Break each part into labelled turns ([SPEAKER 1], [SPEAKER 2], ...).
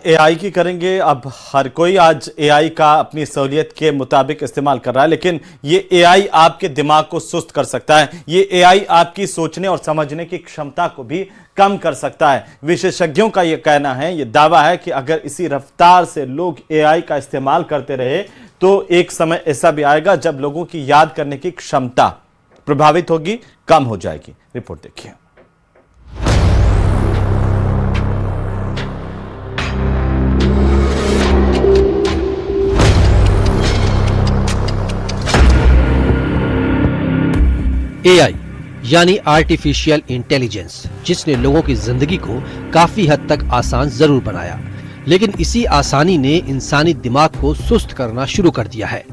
[SPEAKER 1] AI की करेंगे। अब हर कोई आज एआई का अपनी सहूलियत के मुताबिक इस्तेमाल कर रहा है, लेकिन ये एआई आपके दिमाग को सुस्त कर सकता है। ये एआई आपकी सोचने और समझने की क्षमता को भी कम कर सकता है। विशेषज्ञों का ये कहना है, ये दावा है कि अगर इसी रफ्तार से लोग एआई का इस्तेमाल करते रहे तो एक समय ऐसा भी आएगा जब लोगों की याद करने की क्षमता प्रभावित होगी, कम हो जाएगी। रिपोर्ट देखिए।
[SPEAKER 2] एआई यानी आर्टिफिशियल इंटेलिजेंस, जिसने लोगों की जिंदगी को काफी हद तक आसान जरूर बनाया, लेकिन इसी आसानी ने इंसानी दिमाग को सुस्त करना शुरू कर दिया है।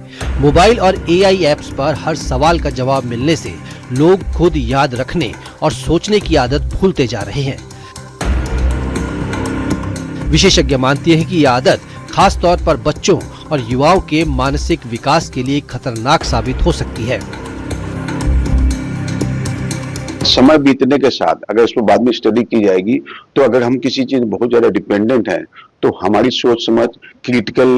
[SPEAKER 2] मोबाइल और एआई ऐप्स पर हर सवाल का जवाब मिलने से लोग खुद याद रखने और सोचने की आदत भूलते जा रहे हैं। विशेषज्ञ मानते हैं कि यह आदत खास तौर पर बच्चों और युवाओं के मानसिक विकास के लिए खतरनाक साबित हो सकती है।
[SPEAKER 3] समय बीतने के साथ अगर इस पर बाद में स्टडी की जाएगी तो अगर हम किसी चीज में बहुत ज्यादा डिपेंडेंट हैं तो हमारी सोच समझ, क्रिटिकल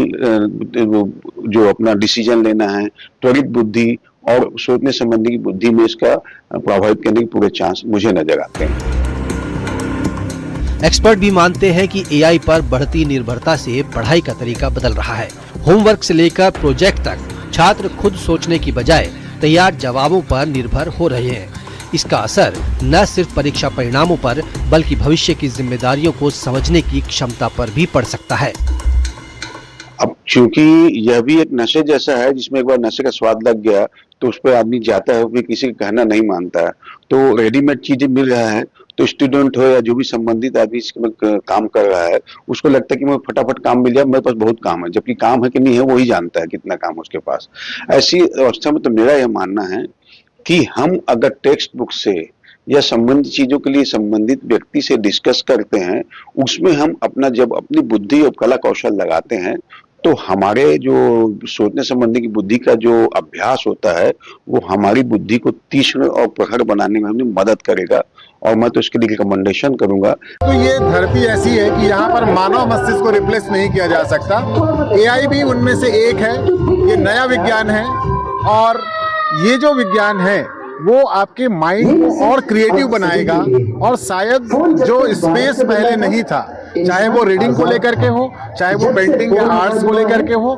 [SPEAKER 3] जो अपना डिसीजन लेना है, त्वरित बुद्धि और सोचने संबंधी बुद्धि में इसका प्रभावित करने के पूरे चांस मुझे नजर आते हैं।
[SPEAKER 2] एक्सपर्ट भी मानते हैं कि एआई पर बढ़ती निर्भरता से पढ़ाई का तरीका बदल रहा है। होमवर्क से लेकर प्रोजेक्ट तक छात्र खुद सोचने की बजाय तैयार जवाबों पर निर्भर हो रहे हैं। इसका असर न सिर्फ परीक्षा परिणामों पर बल्कि भविष्य की जिम्मेदारियों को समझने की क्षमता पर भी पड़ सकता है।
[SPEAKER 3] अब चूंकि यह भी एक नशे जैसा है, जिसमें एक बार नशे का स्वाद लग गया तो उस पर आदमी जाता है, फिर किसी का कहना नहीं मानता है। तो रेडीमेड चीजें मिल रहा है तो स्टूडेंट हो या जो भी संबंधित आदमी इसमें काम कर रहा है उसको लगता है कि मुझे फटाफट काम मिल जाए, मेरे पास बहुत काम है, जबकि काम है कि नहीं है वही जानता है कितना काम है उसके पास। ऐसी अवस्था में तो मेरा यह मानना है कि हम अगर टेक्स्ट बुक से या संबंधित चीजों के लिए संबंधित व्यक्ति से डिस्कस करते हैं, उसमें हम अपना जब अपनी बुद्धि और कला कौशल लगाते हैं तो हमारे जो सोचने संबंधी की बुद्धि का जो अभ्यास होता है वो हमारी बुद्धि को तीक्ष्ण और प्रखर बनाने में हमें मदद करेगा और मैं तो इसके लिए रिकमेंडेशन करूंगा।
[SPEAKER 4] तो ये धरती ऐसी है कि यहाँ पर मानव मस्तिष्क को रिप्लेस नहीं किया जा सकता। एआई भी उनमें से एक है। ये नया विज्ञान है और ये जो विज्ञान है वो आपके माइंड को और क्रिएटिव बनाएगा और शायद जो स्पेस पहले नहीं था, चाहे वो रीडिंग को लेकर के हो, चाहे वो पेंटिंग या आर्ट्स को लेकर के हो,